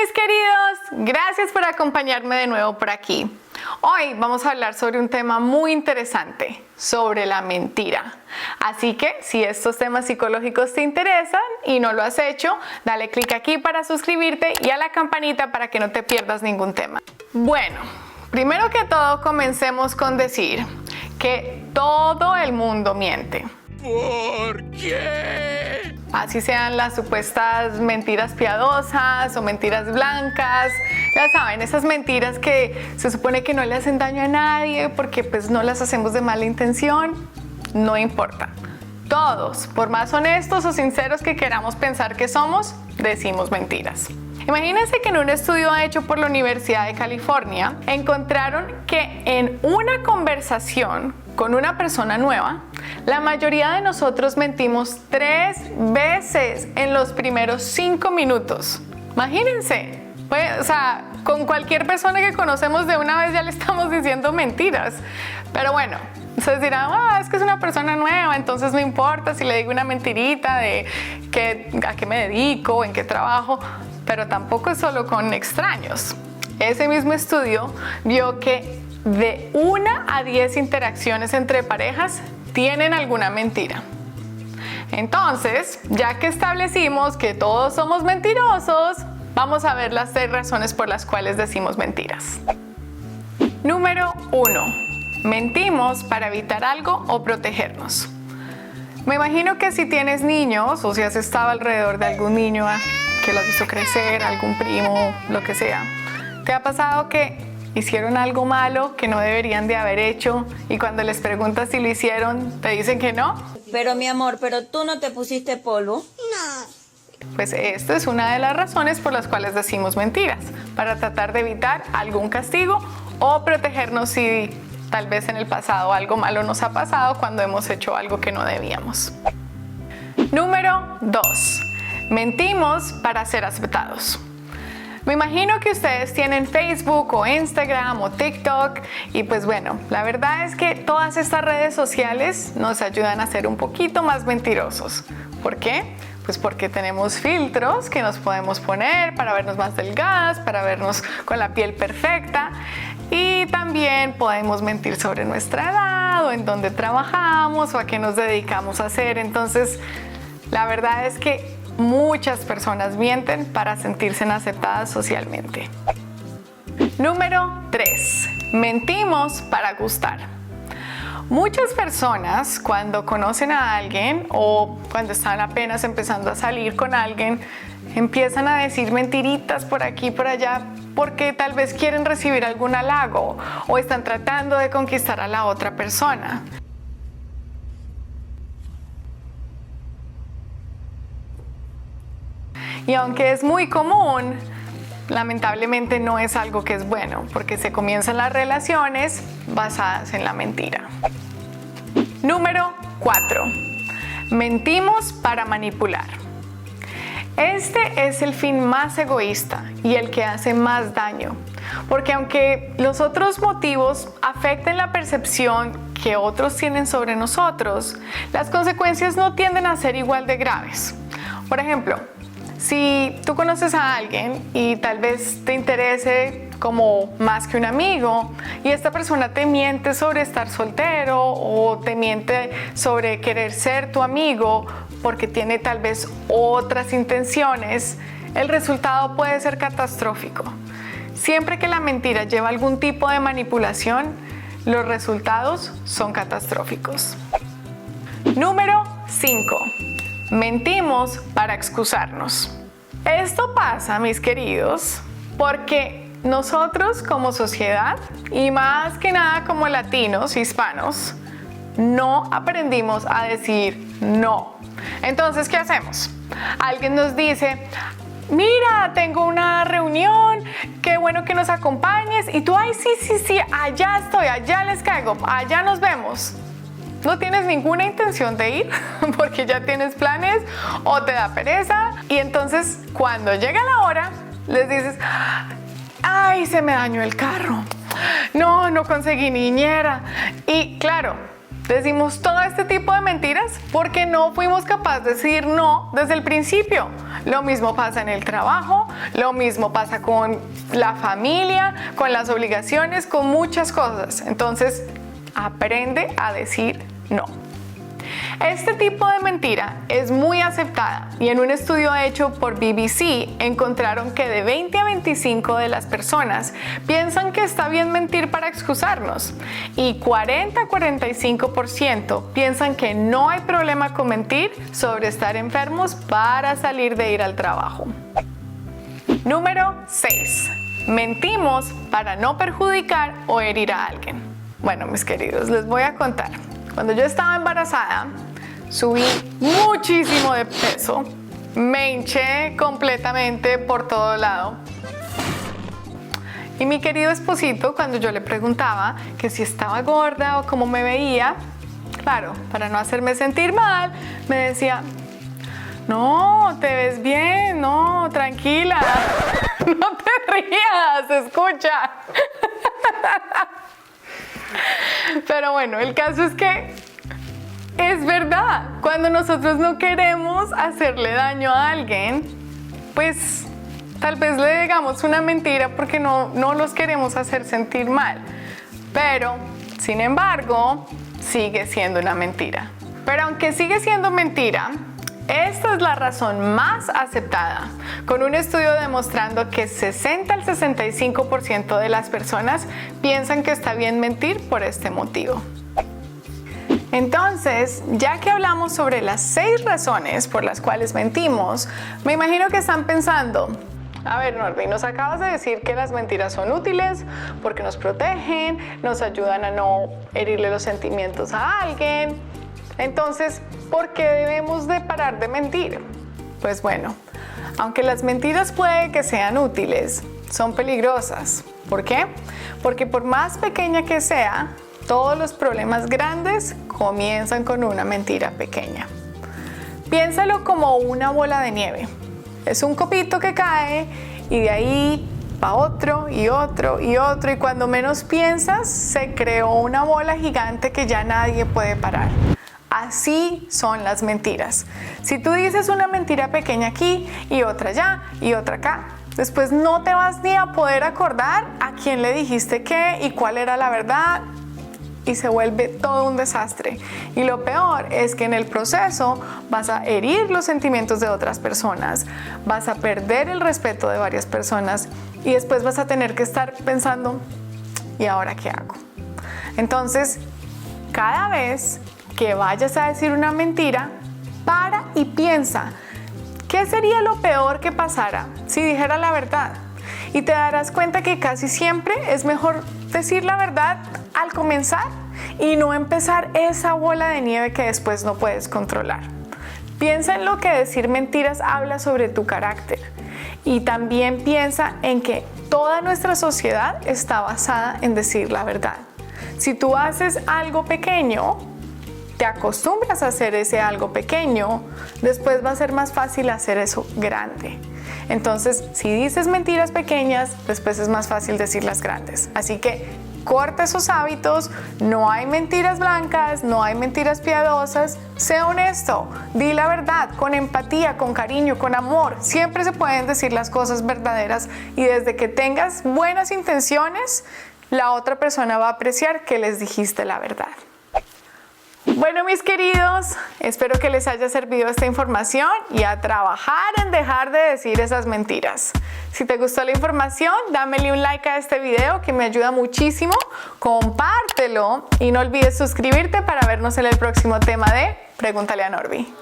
mis queridos, gracias por acompañarme de nuevo por aquí. Hoy vamos a hablar sobre un tema muy interesante, sobre la mentira. Así que si estos temas psicológicos te interesan y no lo has hecho, dale clic aquí para suscribirte y a la campanita para que no te pierdas ningún tema. Bueno, primero que todo comencemos con decir que todo el mundo miente. ¿Por qué? Así sean las supuestas mentiras piadosas o mentiras blancas. Ya saben, esas mentiras que se supone que no le hacen daño a nadie porque pues no las hacemos de mala intención. No importa. Todos, por más honestos o sinceros que queramos pensar que somos, decimos mentiras. Imagínense que en un estudio hecho por la Universidad de California, encontraron que en una conversación con una persona nueva, la mayoría de nosotros mentimos 3 veces en los primeros 5 minutos. Imagínense, pues, o sea, con cualquier persona que conocemos de una vez ya le estamos diciendo mentiras. Pero bueno, ustedes dirán, es que es una persona nueva, entonces no importa si le digo una mentirita de a qué me dedico, en qué trabajo, pero tampoco es solo con extraños. Ese mismo estudio vio que de 1 a 10 interacciones entre parejas tienen alguna mentira. Entonces, ya que establecimos que todos somos mentirosos, vamos a ver las 3 razones por las cuales decimos mentiras. Número 1. Mentimos para evitar algo o protegernos. Me imagino que si tienes niños o si has estado alrededor de algún niño que lo has visto crecer, algún primo, lo que sea, ¿te ha pasado que hicieron algo malo que no deberían de haber hecho y cuando les preguntas si lo hicieron, te dicen que no? Pero mi amor, ¿pero tú no te pusiste polvo? No. Pues esta es una de las razones por las cuales decimos mentiras, para tratar de evitar algún castigo o protegernos si tal vez en el pasado algo malo nos ha pasado cuando hemos hecho algo que no debíamos. Número 2. Mentimos para ser aceptados. Me imagino que ustedes tienen Facebook o Instagram o TikTok y pues bueno, la verdad es que todas estas redes sociales nos ayudan a ser un poquito más mentirosos. ¿Por qué? Pues porque tenemos filtros que nos podemos poner para vernos más delgadas, para vernos con la piel perfecta y también podemos mentir sobre nuestra edad o en dónde trabajamos o a qué nos dedicamos a hacer. Entonces, la verdad es que muchas personas mienten para sentirse aceptadas socialmente. Número 3. Mentimos para gustar. Muchas personas cuando conocen a alguien o cuando están apenas empezando a salir con alguien, empiezan a decir mentiritas por aquí y por allá porque tal vez quieren recibir algún halago o están tratando de conquistar a la otra persona. Y aunque es muy común, lamentablemente no es algo que es bueno, porque se comienzan las relaciones basadas en la mentira. Número 4. Mentimos para manipular. Este es el fin más egoísta y el que hace más daño, porque aunque los otros motivos afecten la percepción que otros tienen sobre nosotros, las consecuencias no tienden a ser igual de graves. Por ejemplo, si tú conoces a alguien y tal vez te interese como más que un amigo y esta persona te miente sobre estar soltero o te miente sobre querer ser tu amigo porque tiene tal vez otras intenciones, el resultado puede ser catastrófico. Siempre que la mentira lleva algún tipo de manipulación, los resultados son catastróficos. Número 5. Mentimos para excusarnos. Esto pasa, mis queridos, porque nosotros como sociedad y más que nada como latinos, hispanos, no aprendimos a decir no. Entonces, ¿qué hacemos? Alguien nos dice, mira, tengo una reunión, qué bueno que nos acompañes. Y tú, ay, sí, allá estoy, allá les caigo, allá nos vemos. No tienes ninguna intención de ir porque ya tienes planes o te da pereza. Y entonces, cuando llega la hora, les dices, ay, se me dañó el carro. No conseguí niñera. Y claro, Decimos todo este tipo de mentiras porque no fuimos capaces de decir no desde el principio. Lo mismo pasa en el trabajo, lo mismo pasa con la familia, con las obligaciones, con muchas cosas. Entonces, aprende a decir no. Este tipo de mentira es muy aceptada y en un estudio hecho por BBC encontraron que de 20 a 25 de las personas piensan que está bien mentir para excusarnos y 40 a 45% piensan que no hay problema con mentir sobre estar enfermos para salir de ir al trabajo. Número 6. Mentimos para no perjudicar o herir a alguien. Bueno, mis queridos, les voy a contar. Cuando yo estaba embarazada, subí muchísimo de peso, me hinché completamente por todo lado. Y mi querido esposito, cuando yo le preguntaba que si estaba gorda o cómo me veía, claro, para no hacerme sentir mal, me decía, no, te ves bien, no, tranquila, no te rías, escucha. Pero bueno, el caso es que es verdad, cuando nosotros no queremos hacerle daño a alguien, pues tal vez le digamos una mentira porque no los queremos hacer sentir mal. Pero, sin embargo, sigue siendo una mentira. Pero aunque sigue siendo mentira, esta es la razón más aceptada, con un estudio demostrando que 60 al 65% de las personas piensan que está bien mentir por este motivo. Entonces, ya que hablamos sobre las 6 razones por las cuales mentimos, me imagino que están pensando, a ver, Norby, nos acabas de decir que las mentiras son útiles porque nos protegen, nos ayudan a no herirle los sentimientos a alguien. Entonces, ¿por qué debemos de parar de mentir? Pues bueno, aunque las mentiras puede que sean útiles, son peligrosas. ¿Por qué? Porque por más pequeña que sea, todos los problemas grandes comienzan con una mentira pequeña. Piénsalo como una bola de nieve. Es un copito que cae y de ahí va otro y otro y otro, y cuando menos piensas se creó una bola gigante que ya nadie puede parar. Así son las mentiras. Si tú dices una mentira pequeña aquí y otra allá y otra acá, después no te vas ni a poder acordar a quién le dijiste qué y cuál era la verdad, y se vuelve todo un desastre. Y lo peor es que en el proceso vas a herir los sentimientos de otras personas, vas a perder el respeto de varias personas y después vas a tener que estar pensando, ¿y ahora qué hago? Entonces, cada vez que vayas a decir una mentira, para y piensa, ¿qué sería lo peor que pasara si dijera la verdad? Y te darás cuenta que casi siempre es mejor decir la verdad al comenzar y no empezar esa bola de nieve que después no puedes controlar. Piensa en lo que decir mentiras habla sobre tu carácter, y también piensa en que toda nuestra sociedad está basada en decir la verdad. Si tú haces algo pequeño, te acostumbras a hacer ese algo pequeño, después va a ser más fácil hacer eso grande. Entonces, si dices mentiras pequeñas, después es más fácil decir las grandes. Así que corta esos hábitos, no hay mentiras blancas, no hay mentiras piadosas. Sé honesto, di la verdad, con empatía, con cariño, con amor. Siempre se pueden decir las cosas verdaderas, y desde que tengas buenas intenciones, la otra persona va a apreciar que les dijiste la verdad. Bueno, mis queridos, espero que les haya servido esta información y a trabajar en dejar de decir esas mentiras. Si te gustó la información, dámele un like a este video que me ayuda muchísimo, compártelo y no olvides suscribirte para vernos en el próximo tema de Pregúntale a Norby.